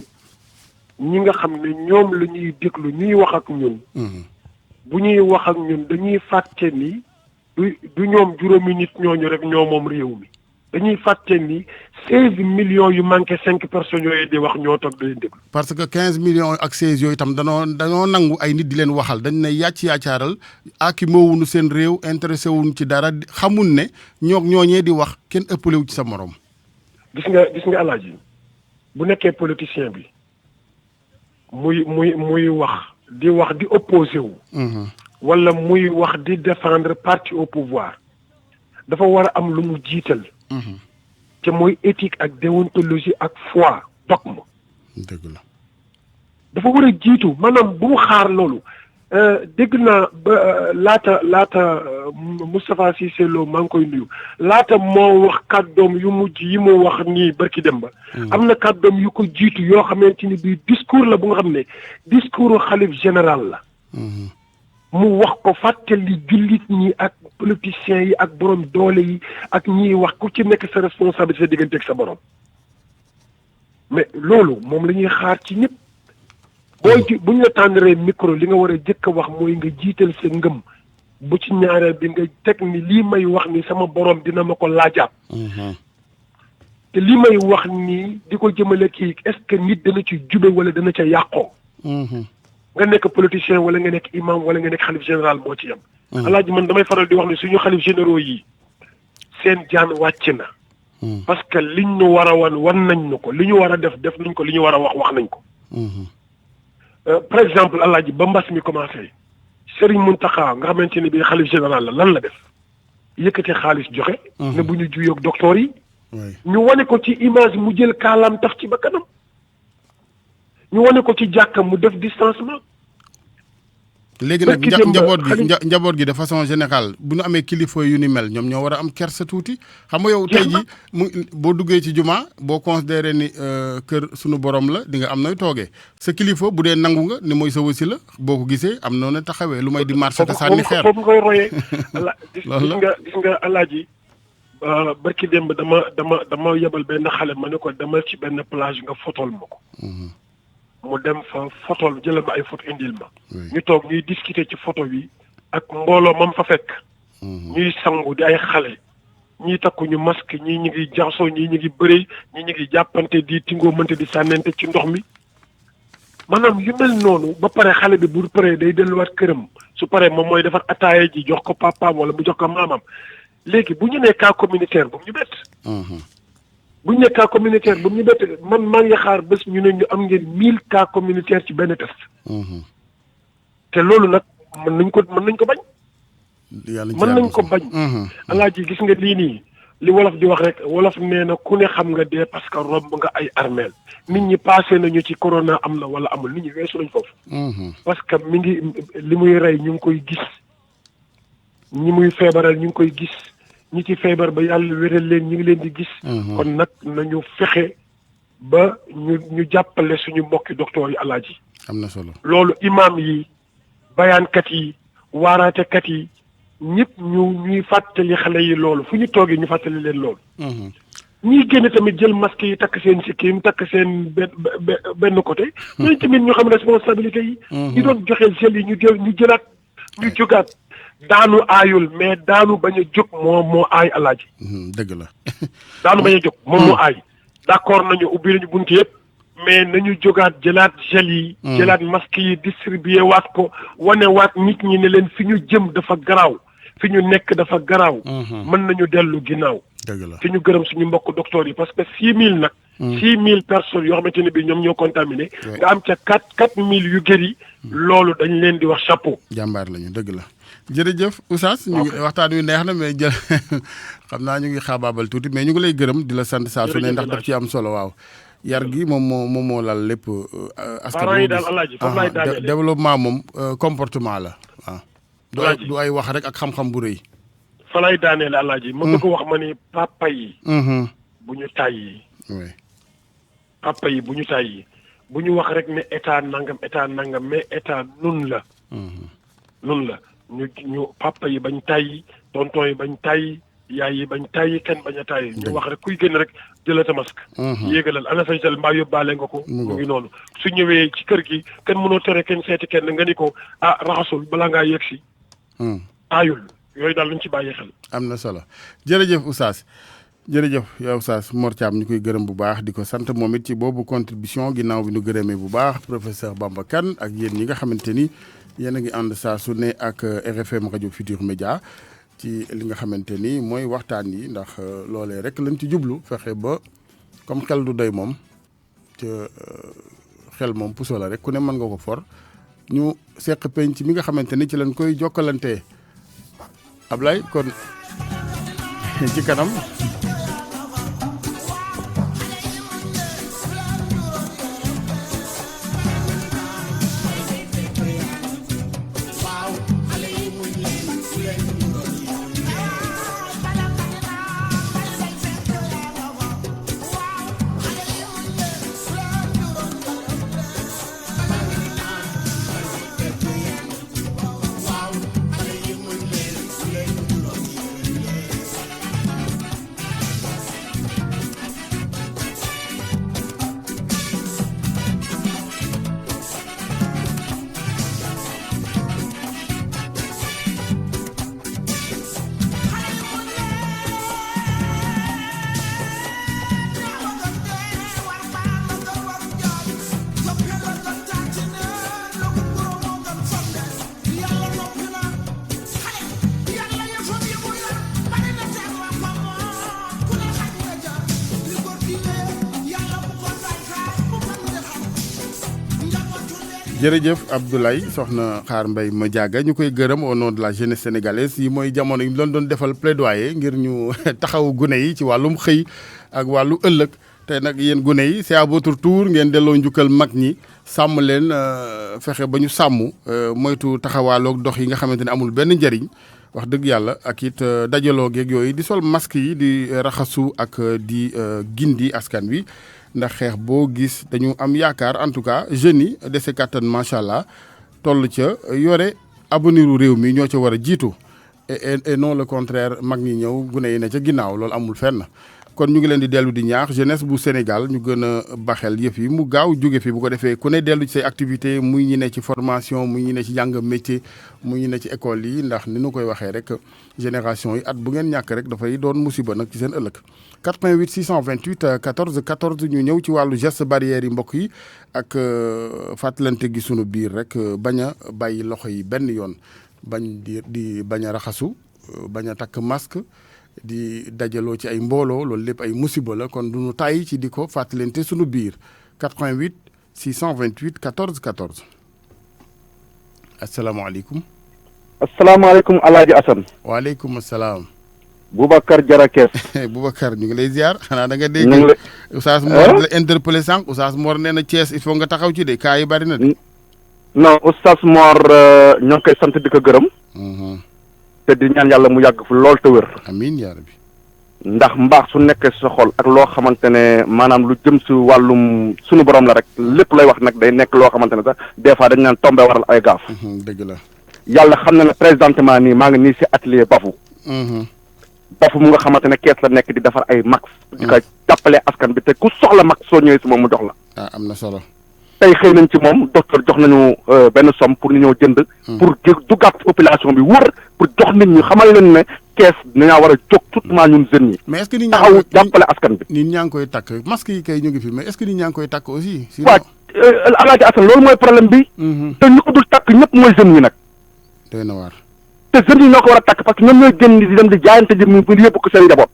ñi nga xam ne ñoom la ñuy déglu ñuy wax ak ñun bu ñuy wax ak ñun dañuy fàtte ni du ñoom juróomi nit ñooñu rek ñoo moom réew mi dañuy fàtte ni 16 millions yu manqué 5 personnes yooyu di wax ñoo toog di leen déglu. parce que 15 millions ak 16 yooyu itam danoo nangu ay nit di leen waxal dañ ne yaacaaral aki moowuñu seen réew intéressé wuñu ci dara xamul ne ñooñee di wax kenn ëppalewu ci sa morom. gis nga alaaji bu nekkee politicien bi muy wax di opposé wu. wala muy wax di défendre parti au pouvoir dafa war a am lu mu jiital. te mooy éthique ak déontologie ak foi dogme. dëgg la. dafa war a jiitu maanaam bu mu xaar loolu dégg naa ba laata Moustapha Cissé Lo maa ngi koy nuyu laata moo wax kàddoom yu mujj yi mu wax nii barki dem ba. am na kàddoom yu ko jiitu yoo xamante ni bii discours la bu nga xam ne discours xalif général la. mu wax ko fàttali jullit ñi ak politiciens yi ak borom doole yi ak ñiy wax ku ci nekk sa responsabilité sa diggante ak sa borom mais loolu moom la ñuy xaar ci ñëpp bu ñu la tànnaree micro li nga war a jëkk a wax mooy nga jiital sa ngëm bu ci ñaareel bi nga teg ni lii may wax ni sama borom dina ma ko laajaat te li may wax nii di ko jëmale kii est-ce que nit dana ci jube wala dana ca yàqoo. nga nekk politicien wala nga nekk imam wala nga nekk xalif général moo ci yem. alaaji man damay faral di wax ne suñu xalif généraux yi seen jaan wàcc na. parce que liñ ñu war a wan nañ ñu ko li ñu war a def nañ ko li ñu war a wax nañ ko. par exemple alaaji ba mbas mi commencé Serigne Mountakha nga xamante ni bii xalif général la lan la def yëkkati xaalis joxe. ne bu ñu juyoog docteur yi. ñu wane ko ci image mu jël kaalaam taf ci ba kanam. ñu wane ko ci jàkka mu def distancement. léegi nag njaboot gi de façon générale bu ñu amee kilifa yu ni mel ñoom ñoo war a am kersa tuuti. xam nga yow tey ji boo duggee ci juma boo considéré ni kër sunu borom la di nga am nooy toogee sa kilifa bu dee nangu nga ni mooy sa wasila boo ko gisee am noonu taxawee lu may di marché te sànni xeer. foofu ngay royee. gis nga alaaji barki démb dama yebal benn xale ma ne ko demal ci benn plage nga fotol ma ko. mu dem fa photo jëlal ma ay photo indil ma. ñu toog ñuy discuter ci photo bi ak mbooloo mam fa fekk. ñuy sangu di ay xale. ñii takku ñu masque ñii ñu ngi jaxasoo ñii ñu ngi bëre ñii ñu ngi jàppante di tingoo mënte di sànnente ci ndox mi. maanaam yu mel noonu ba pare xale bi bu paree day delluwaat këram su paree moom mooy defar ataaya ji jox ko papaam wala mu jox ko maamam léegi bu ñu nee cas communautaire bu ñu bett. bu ñu nee cas communautaire bu ñu bett man maa ngi xaar bés ñu ne ñu am ngeen 1000 cas communautaire ci benn test. te loolu nag mën nañ ko bañ. mën nañ ko bañ. alaaji gis nga lii nii li wolof di wax rek wolof nee na ku ne xam nga dee parce que romb nga ay armeel nit ñi passé nañu ci corona am na wala amul nit ñi weesu nañ foofu. parce que mi ngi li muy rey ñu ngi koy gis ñi muy feebaral ñu ngi koy gis. ñi ci feebar ba yàlla wéral leen ñu ngi leen di gis. kon nag nañu fexe ba ñu jàppale suñu mbokki docteur yi alaaji. am na solo loolu imaam yi bayaankat yi waaraatekat yi ñëpp ñuy fàttali xale yi loolu fu ñu toogee ñu fàttali leen loolu. ñiy génn tamit jël masque yi takk seen sikkim takk seen benn côté. ñooñu tamit ñu xam responsabilité yi. ñu doon joxe gel yi ñu jëlaat ñu jógaat. daanu aayul mais daanu bañ a jóg moo aay alaaji. dëgg la. daanu bañ a jóg moom moo aay. d'accord nañu ubbi nañu bunt yëpp mais nañu jógaat jëlaat gel yi. jëlaat masque yi distribué waat ko wane waat nit ñi ne leen fi ñu jëm dafa garaaw fi ñu nekk dafa garaaw. mën nañu dellu ginnaaw. dëgg la fi ñu gërëm suñu mbokk docteur yi parce que 6000 nag. 6000 personnes yoo xamante ne bii ñoom ñoo contaminé. nga am ca 4000 yu gëri. loolu dañ leen di wax chapeau. jàmbaar lañu dëgg la. jërëjëf Oustaz ñu ngi waxtaan wi neex na mais jël xam naa ñu ngi xaabaabal tuuti mais ñu ngi lay gërëm di la sant saa su ne ndax daf ci am solo waaw yar gi moom moo lal lépp askan wi développement moom comportement la waaw du ay wax rek ak xam-xam bu rëy fa lay daaneel alaaji ma bëgg wax ma ni papa yi bu ñu tàyyi papa yi bu ñu tàyyi bu ñu wax rek ne état nangam mais état nun la ñu papa yi bañ tàyyi tonton yi bañ tàyyi yaay yi bañ tàyyi kenn bañ a tàyyi ñu wax rek kuy génn rek jëlal sa masque yéegalal ana say sel mbaa yóbbaale nga ko mu ngi noonu su ñëwee ci kër gi kenn mënoo tere kenn seeti kenn nga ni ko raxasul balaa ngaa yegg si aayul yooyu daal luñ ci bàyyi xel am na solo jërëjëf Oustaz jërëjëf yow Oustaz Mor Thiam ñu koy gërëm bu baax di ko sant moom it ci boobu contribution ginnaaw bi ñu gërëmee bu baax professeur Bamba Kane ak yéen ñi nga xamante ni yéen a ngi ànd saa su ne ak RFM rajo Futur Média ci li nga xamante ni mooy waxtaan yi ndax loolee rek lañ ci jublu fexe ba comme xel du doy moom te xel moom puso la rek ku ne mën nga ko for ñu seq penc mi nga xamante ni ci lañ koy jokkalantee Ablaye kon ci kanam. jërëjëf Abdoulaye soxna Xaar Mbay ma jàgga ñu koy gërëm au nom de la jeunesse sénégalaise yi mooy jamono yi doon defal plaidoyer ngir ñu taxaw gune yi ci wàllum xëy ak wàllu ëllëg tey nag yéen gune yi c'est à votre tour ngeen delloo njukkal mag ñi sàmm leen fexe ba ñu sàmm moytu taxawaaloog dox yi nga xamante ne amul benn njëriñ wax dëgg yàlla ak it dajaloo geeg yooyu di sol masque yi di raxasu ak di gindi askan wi ndax xeex boo gis dañu am yaakaar en tout cas jeunes yi dese kàttan macha allah toll ca yore aboniru réew mi ñoo ca war a jiitu et non le contraire mag ñi ñëw gune yi ne ca ginnaaw loolu amul fenn. kon ñu ngi leen di dellu di ñaax jeunesse bu Sénégal ñu gën a baxel yëf yi mu gaaw jóge fi bu ko defee ku ne dellu ci say activité muy ñi ne ci formation muy ñi ne ci jàng métier muy ñi ne ci école yi ndax ni nu koy waxee rek génération yi at bu ngeen ñàkk rek dafay doon musiba nag ci seen ëllëg 88 628 14 14 ñu ñëw ci wàllu geste barrière yi mbokk yi ak fàttalante gi sunu biir rek bañ a bàyyi loxo yi benn yoon bañ di bañ a raxasu bañ a takk masque di dajaloo ci ay mbooloo loolu lépp ay musiba la kon du ñu tàyyi ci di ko fàttalante sunu biir 88 628 14 14 asalaamaaleykum. asalaamaaleykum El Hadj Assane. waaleykum salaam. Boubacar Jarakees. Boubacar ñu ngi lay ziar xanaa da nga dégg. Oustaz Mor la interpellé sànq Oustaz Mor nee na Thiès il faut nga taxaw ci de kaa yi bari na de. non Oustaz Mor ñoo ngi koy sant di ko gërëm. te di ñaan yàlla mu yàgg fu lool te wér. amiin yaa rabbi. ndax mbaax su nekkee sa xol ak loo xamante ne maanaam lu jëm si wàllum sunu borom la rek lépp lay wax nag day nekk loo xamante ne sax des fois dañu naan tombé waral ay gaaf. dëgg la. yàlla xam na ne présentement nii maa ngi nii si atelier Bafu. Bafu mu nga xamante ne kees la nekk di defar ay max. di ko jàppale askan bi te ku soxla max soo ñëwee si moom mu jox la. ah am na solo. tey xëy nañ ci moom docteur jox nañu benn somme pour ñu ñëw jënd. pour duggaat population bi wër pour jox nit ñi xamal leen ne kees dañaa war a jóg surtout ñun jeunes yi. mais est-ce que nit taxaw jàppale askan bi. nit ñaa ngi koy takk masque yi kay ñu ngi fi mais est-ce que nit ñaa ngi koy takk aussi. waaw Alaaji Assane loolu mooy problème bi. te ñu ko dul takk ñëpp mooy jeunes yi nag. doy na waar. te jeunes yi ñoo ko war a takk parce que ñoom ñooy génn di dem di jaayante ji mu yóbbu ko seen njaboot.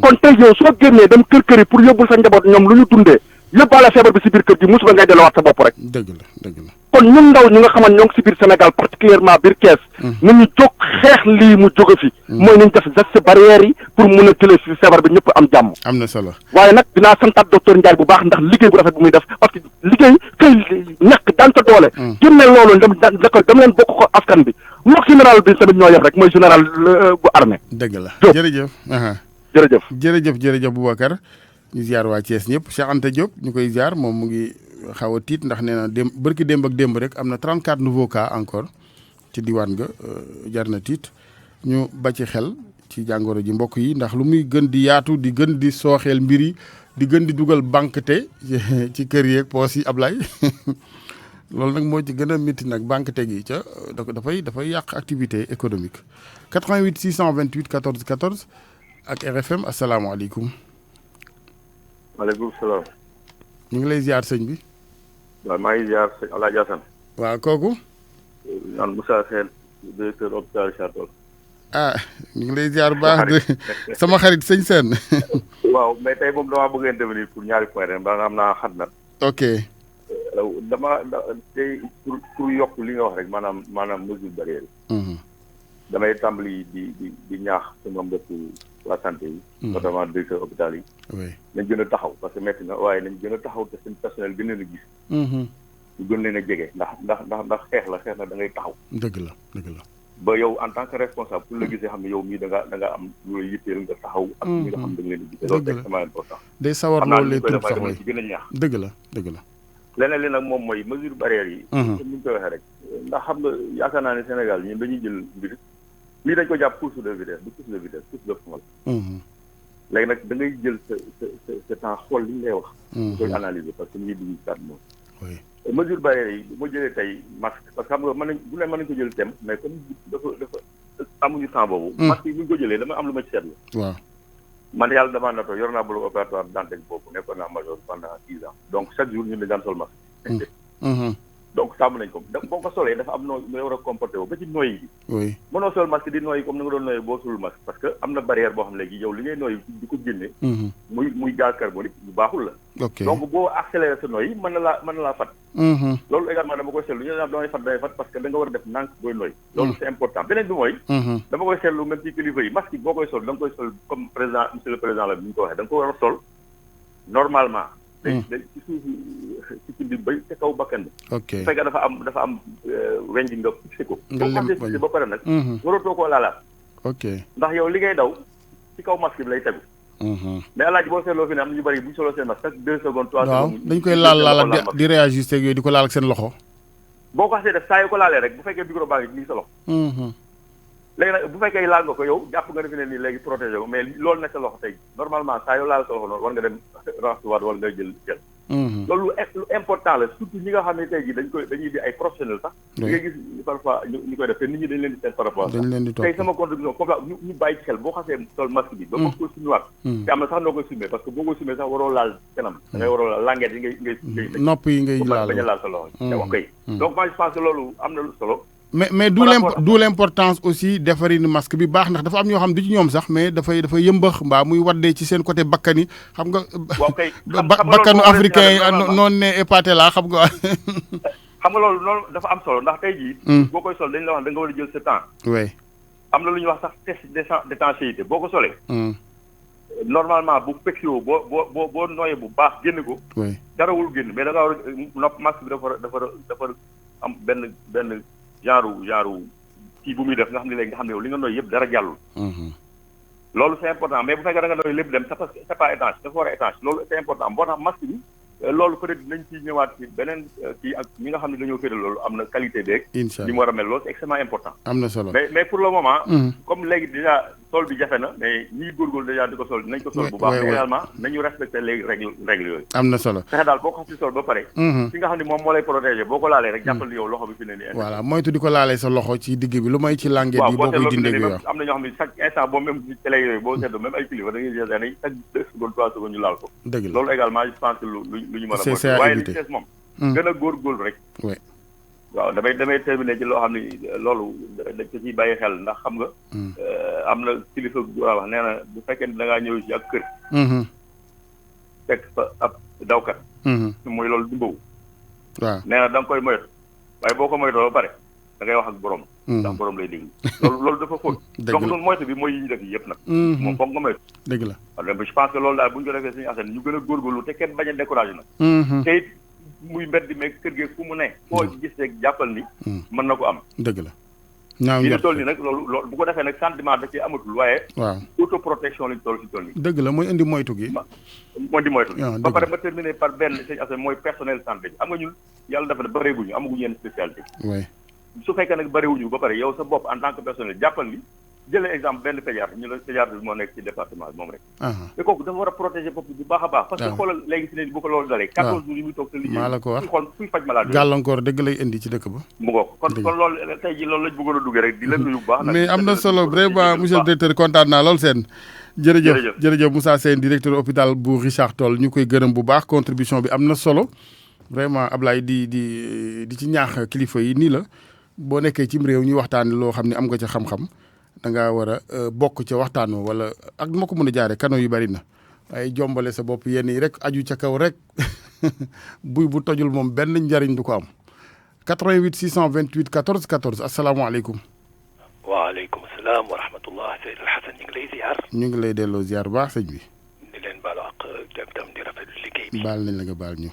kon tey yow soo génnee dem kër yi pour yóbbul sa njaboot ñoom lu ñu dundee yóbbaale feebar bi si biir kër gi musiba ngay delluwaat sa bopp rek. dëgg la dëgg la. kon ñun ndaw ñi nga xamante ñoo ngi si biir Sénégal particulièrement biir Kees. nañu jóg xeex lii mu jóge fi. mooy nañ def geste barrière yi pour mun a jëlee si feebar bi ñëpp am jàmm. am na solo. waaye nag dinaa santaat docteur Ndiaye bu baax ndax liggéey bu rafet bu muy def parce que liggéey kay ñàkk daan sa doole. génne loolu dem leen bokk ko askan bi mook général bi tamit ñoo yem rek mooy général bu armée. dëgg la Diop jërëjëf. jërëjëf Boubacar. ñu ziar waa Thiès ñëpp Cheikh Anta Diop ñu koy ziar moom mu ngi xaw a tiit ndax nee na bërki démb ak démb rek am na 34 nouveaux cas encore ci diwaan nga jar na tiit ñu ba ci xel ci jàngoro ji mbokk yi ndax lu muy gën di yaatu di gën di sooxeel mbir yi di gën di dugal banque te ci kër yeeg poos yi Ablaye loolu nag moo ci gën a métti nag banque te gi ca dafay yàq activité économique 88 628 14 14 ak RFM asalaamaaleykum. maaleykum salaam. ñu ngi lay ziar sëñ bi. waaw maa ngi ziar sëñ El Hadj Assane. waaw kooku. naan Moussa Sène directeur hôpital Richard Toll. ah ñu ngi lay ziar bu baax de sama xarit sëñ Sène. waaw mais tey moom damaa bëgg a intervenir pour ñaari point rek ba nga xam naa xat na. ok. tey pour yokk li nga wax rek maanaam mesure barrière yi. damay tàmbali di ñaax sama mbokku waa santé yi. notamment directeur hôpital yi. oui nañ gën a taxaw parce que métti na waaye nañ gën a taxaw te seen personnel gën leen a gis. ñu gën leen a jege ndax xeex la da ngay taxaw. dëgg la. ba yow en tant que responsable pour la gisee xam ne yow mii da nga am lu lay yitteel nga taxaw. ak ñi nga xam da nga leen di gisee. loolu c'est extrêmement important. day sawar loolu les troupes sax mooy ci gën a ñaax. dëgg la. leneen li nag moom mooy mesure barrière yi. comme ni ñu koy waxee rek. ndax xam nga yaakaar naa ne Sénégal ñun dañuy jël mbir lii dañ ko jàpp course de vitesse du course de vitesse course de fond la. léegi nag da ngay jël sa temps xool li ñu lay wax. koy analyser parce que ñu ngi dugg ci kàddu moom. oui mesure barrière yi bu ma jëlee tey masque parce que xam nga mën nañ ko jël thème mais comme dafa amuñu temps boobu. masque yi bu ñu ko jëlee dama am lu ma ci seetlu. waaw man yàlla damaa natoo yor naa bloc opératoire Dantec boobu nekkoon naa major pendant 10 ans donc chaque jour ñun dañ daan sol masque. donc tàmm nañ ko boo ko solee dafa am noo war a comporté woo ba ci noyyi gi. oui mënoo sol masque di noyyi comme ni nga doon noyyi boo solul masque parce que am na barrière boo xam ne léegi yow li ngay noyyi di ko génne. muy gaz carbonique bu baaxul la. ok donc boo accéléré sa noyyi mën na laa fat. loolu également dama koy seetlu ñu ne damay fat parce que da nga war a def nànk booy noyyi. loolu c'est important beneen bi mooy. dama koy seetlu même ci kilifa yi masque boo koy sol da nga koy sol comme président monsieur le président la bi ñu ko waxee da nga ko war a sol normalement. day ci suuf ci bi bay ca kaw bakkan bi. ok bu fekkee dafa am weñ gi nga fixé ko. nga lem boo ko fixé ba pare nag. waratoo koo laalaat. ok ndax yow li ngay daw ci kaw masque bi lay tegu. mais alaaji boo seetloo fi ne am na ñu bëri bu ñu soloo seen masque chaque 2 secondes 3 waaw secondes. dañ koy laal di réajuster ak yooyu di ko laal ak seen loxo. boo ko xasee def saa yu ko laalee rek bu fekkee micro baa ngi sa loxo. léegi nag bu fekkee laal nga ko yow jàpp nga defe ne nii léegi protégé ko mais loolu nekk sa loxo tey normalement saa yoo laal sa loxo noonu war nga dem rasuwaat wala nga jël loolu lu important la surtout ñi nga xam ne tey jii dañuy di ay professionnels sax. di nga gis parfois ñu koy def te nit ñi dañ leen di seet par rapport dañ leen di topp tey sama contribution comme la ñu bàyyi ci xel boo xasee sol masque bi ba bëgg ko sumiwaat te am na sax noo koy sumee parce que boo ko sumee sax waroo laal kanam da ngay waroo laal languette yi ngay nopp yi ngay laal bañ a laal sa loxo te wax koy donc moi je pense que loolu am na lu solo. mais d'où l'importance aussi defarinu masque bi baax ndax dafa am ñoo xam du ci ñoom sax mais dafay yëmbax mbaa muy waddee ci seen côté bakkan yi xam nga. waaw kay bakkanu africain yi noonu ne épaté la xam nga. xam nga loolu dafa am solo ndax tey jii. boo koy sol dañ la wax da nga war a jël sa temps. oui am na lu ñuy wax sax test d'étanchéité boo ko solee. normalement bu fexio boo nooyee bu baax génn ko. oui darawul génn mais da nga war a nopp masque bi dafa am benn genre kii bu muy def nga xam ne léegi nga xam ne yow li nga nooy yëpp dara jàllul. loolu c'est important mais bu fekkee da nga nooy lépp dem c'est pas étanche dafa war a étanche loolu c'est important boo tax masque bi loolu peut-être dinañ ci ñëwaat ci beneen kii ak ñi nga xam ne dañoo féetal loolu am na qualité beeg. incha allah li mu war a mel loolu c'est extrêmement important. am na solo mais pour le moment. comme léegi déjà sol bi jafe na mais ñiy góorgóorlu déjà di ko sol dinañ ko sol bu baax. mais également nañu respecter les règles yooyu. am na solo fexe daal boo ko xas si sol ba pare. fi nga xam ne moom moo lay protéger boo ko laalee rek jàppal ni yow loxo bi fi ne nii. voilà moytu di ko laalee sa loxo ci digg bi lu may ci languette bi boo koy dindee bi am na ñoo xam ne chaque instant boo même ci télé yooyu boo seetlu même ay kilifa da ngay gis ne chaque 2 secondes 3 secondes ñu laal ko. dëgg la loolu également je pense que lu ñu mën a waaye li ci des moom gën a góorgóorlu rek. waaw damay terminer ci loo xam ne loolu dañ ko ciy bàyyi xel ndax xam nga. am na kilifa bu wax nee na bu fekkee ne da ngaa ñëw ci ak kër. fekk fa ab dawkat. mooy loolu du mbaw. waaw nee na da nga koy moytu waaye boo ko moytoo ba pare da ngay wax ak borom. ndax borom lay déglu. loolu dafa xóot. donc noonu moytu bi mooy yi ñu def yëpp nag. moom foog nga moytu. dëgg la waaw je pense que loolu daal bu ñu ko defee suñu affaire ñu gën a góorgóorlu te kenn bañ a découragé nag. te it muy mbedd mais kër gi fu mu ne. foo gis rek jàppal ni. mën na ko am. dëgg la. ñaaw njort toll nii nag loolu bu ko defee nag sentiment da ci amatul waaye. waaw autoprotection lañ toll si toll nii. dëgg la mooy indi moytu gi. mooy di moytu gi. ba pare ma terminer par benn seen affaire mooy personnel santé bi am nga ñun yàlla dafa ne bëreeguñu amaguñu yenn spécialité. oui su fekkee nag bëriwuñu ba pare yow sa bopp en tant que personnel jàppal ni jëlee exemple benn pédiatre ñu la pédiatre bi moo nekk ci département bi moom rek. te kooku dafa war a protéger bopp bu baax a baax. parce que xoolal léegi si ne bu ko loolu dalee. 14 jours yi muy toog sa liggéey. maa la ko wax xool kuy faj malade. gàllankoor dëgg lay indi ci dëkk ba. mu ngoog kon loolu tey jii loolu lañ bëggoon a duggee rek di la nuyu bu baax. mais am na solo vraiment monsieur le directeur kontaan naa lool seen. jërëjëf Moussa Sène directeur hôpital bu Richard Toll ñu koy gërëm bu baax contribution bi am na solo vraiment Ablaye di ci ñaax kilifa yi nii la boo nekkee cim réew ñu waxtaanee loo xam ne am nga ca xam-xam da ngaa war a bokk ca waxtaan wala ak ma ko mën a jaaree canaux yu bari na waaye jombale sa bopp yenn yi rek aju ca kaw rek buy bu tojul moom benn njariñ du ko am 88 628 14 14 asalaamaaleykum. waaleykum salaam wa rahmatullah Seydou Hassan ñu ngi lay ziar. ñu ngi lay delloo ziar bu baax sëñ bi. di leen baal ak tam di rafetlu liggéey bi. baal nañ la nga baal ñu.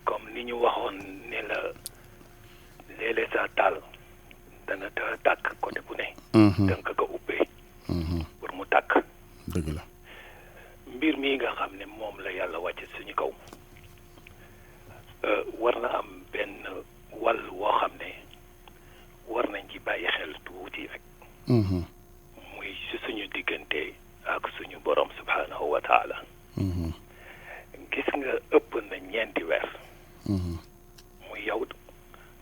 comme ni ñu waxoon ne la léeg-léeg sa taal dana tàkk côté bu ne. danga ko ubbee. pour mu tàkk. dëgg la. mbir mii nga xam ne moom la yàlla wàcce suñu kaw war na am benn wàll woo xam ne war nañ ci bàyyi xel tuuti rek. muy si suñu diggante ak suñu borom subhanahu wa taala. gis nga ëpp na 4 weer. muy yow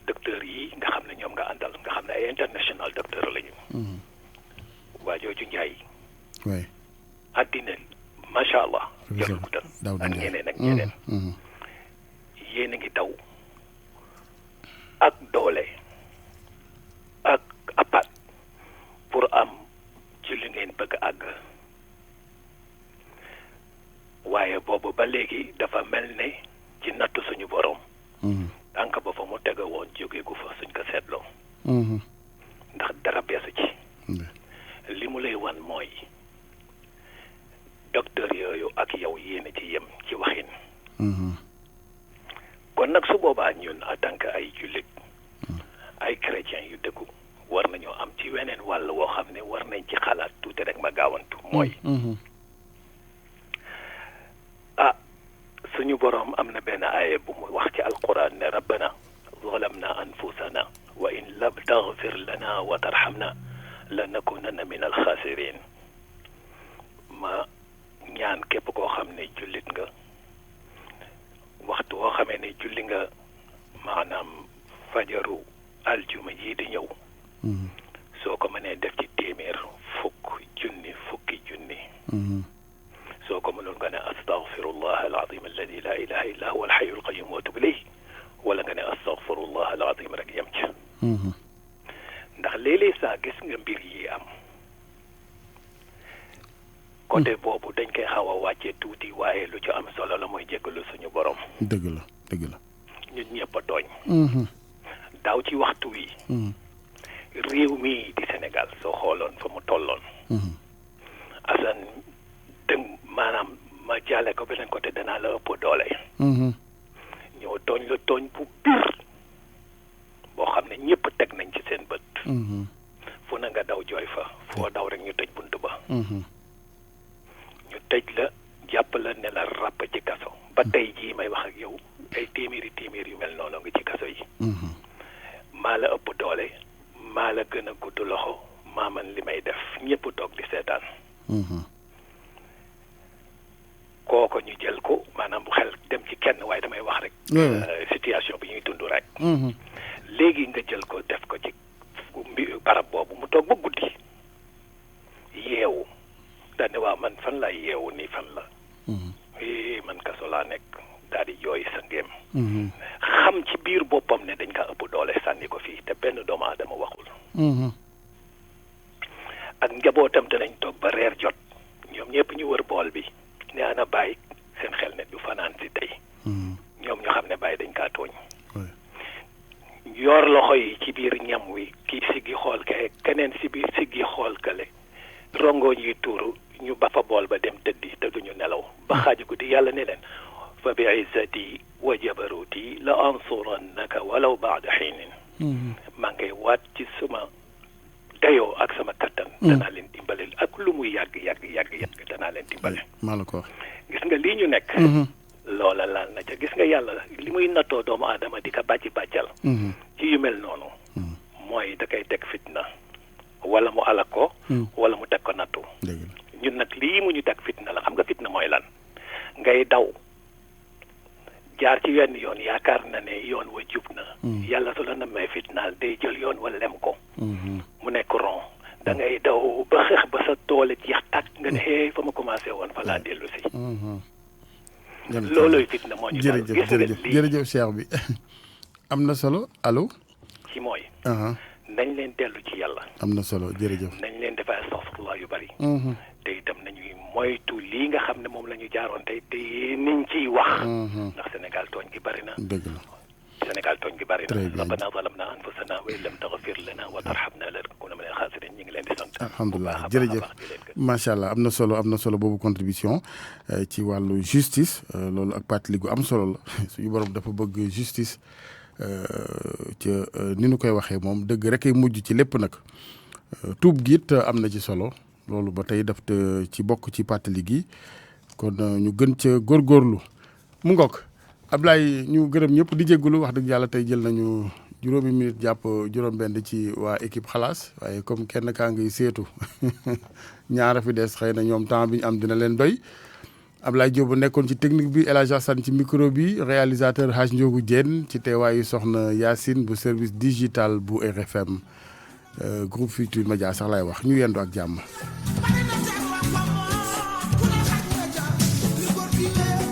docteur yi nga xam ne ñoom nga àndal nga xam ne ay international docteur lañu. waa jooju Njaay. oui. àddina macha allah. jël ko ak ñeneen ak ñeneen. yéen a ngi daw ak doole ak apat pour am ci li ngeen bëgg àgg waaye boobu ba léegi dafa mel ne ci natt suñu borom tànk ba fa mu tege woon jóge gu fa suñ ko seetloo ndax dara beesu ci li mu lay wan mooy docteur yooyu ak yow yéen a ci yem ci waxin kon nag su boobaa ñun en tant que ay jullit ay chrétiens yu dëggu war nañoo am ci weneen wàll woo xam ne war nañ ci xalaat tuuti rek ma gaawantu mooy suñu boroom am na benn aaya bu muy wax ci alquran ne rabbana zalamna anfusana wa in lam taghfir lana wa tarhamna lanakunanna min alxaasirin ma ñaan képp koo xam ne jullit nga waxtu woo xamee ne julli nga maanaam fajaru aljuma ji di ñëw soo ko mënee def ci téeméer fukki junni soo ko mënoon nga ne astaghfirullah alazim alladi la ilaha illa huwa alxayu alqayum wa tub ilayh wala nga ne astaghfirullah alazim rek yem ca ndax léeg-léeg saa gis nga mbir yi am côté boobu dañ koy xaw a wàccee tuuti waaye lu ci am solo la mooy jéggalu suñu borom dëgg la ñun ñëpp a tooñ daaw ci waxtu wi réew mii di Sénégal soo xooloon fa mu tolloon Assane dëng maanaam ma jàlle ko beneen côté danaa la ëpp doole ñoo tooñ la tooñ bu biir boo xam ne ñëpp teg nañ ci seen bët fu na nga daw jooy fa foo daw rek ñu tëj bunt ba ñu tëj la jàpp la ne la ràpp ci kaso ba tey jii may wax ak yow ay téeméeri yu mel noonu nga ci kaso yi maa la ëpp doole maa la gën a gudd loxo maa man li may def ñëpp toog di seetaan kooko ñu jël ko maanaam bu xel dem ci kenn waaye damay wax rek situation bi ñuy dund rek léegi nga jël ko def ko ci barab boobu mu toog ba guddi yeewu daane waaw man fan laa yeewu nii fan la man kaso laa nekk daal di jooy sa ngéem xam ci biir boppam ne dañ kaa ëpp doole sànni ko fii te benn doomu aadama waxul ak njabootam te nañ toog ba reer jot ñoom ñëpp ñu wër bool bi ne ana bàyyi seen xel ne du fanaan si tey ñoom ñu xam ne bàyyi dañ kaa tooñ yor loxo yi ci biir ñam wi kii siggi xool ke keneen si biir siggi xool kale rongo ñuy tuuru ñu ba fa bool ba dem tëddi te duñu nelaw ba xaaju guddi yàlla ne leen fa bi izzati wa jabaruti la ansurannaka walaw baada xiinin maa ngay waat ci suma dayoo ak sama kattan danaa leen dimbale ak lu muy yàgg danaa leen dimbale maa la ko wax gis nga lii ñu nekk loola laal na ca gis nga yàlla li muy nattoo doomu aadama di ko bàccal ci yu mel noonu mooy da koy teg fitna wala mu alak ko wala mu teg ko nattu ñun nag lii mu ñu teg fitna la xam nga fitna mooy lan ngay daw jaar ci wenn yoon yaakaar na ne yoon wa jub na yàlla su la namee fitnaal day jël yoon wa lem ko mu nekk rond da ngay daw ba xeex ba sa toole jeex tàkk nga ne xëy fa ma commencé woon fa laa dellu si loolooy fitna moo ñu dal gis nga lii jërëjëf Cheikh bi am na solo allo ci mooy nañ leen dellu ci yàlla am na solo jërëjëf nañ leen defal astaghfirullah yu bari te itam nañuy moytu lii nga xam ne moom la ñu jaaroon tey te niñ ciy wax ndax Sénégal tooñ gi bari na dëgg la Sénégal tooñ gi bari na rabbana zalamna anfusana wa in lam taghfir lana wa tarhamna lanakunanna min al-khasirin ñu ngi leen di sant alhamdulilah jërëjëf macha allah am na solo boobu contribution ci wàllu justice loolu ak pàttali gu am solo la suñu borom dafa bëgg justice ca ni nu koy waxee moom dëgg rek ay mujj ci lépp nag tuub gi it am na ci solo loolu ba tey daf ci bokk ci pàttali gi kon ñu gën ca góorgóorlu mu ngoog Ablaye ñu gërëm ñëpp di jégalu wax dëgg yàlla tey jël nañu juróomi minute jàpp juróom-benn ci waa équipe xalaas waaye comme kenn kaa ngi seetu ñaara fi des xëy na ñoom temps bi ñu am dina leen doy Ablaye Diop nekkoon ci technique bi El Hadj Assane ci micro bi réalisateur Hadj Ndiogou Diène ci teewaayu soxna Yacine bu service digital bu RFM groupe Futurs Médias sax lay wax ñu yendu ak jàmm.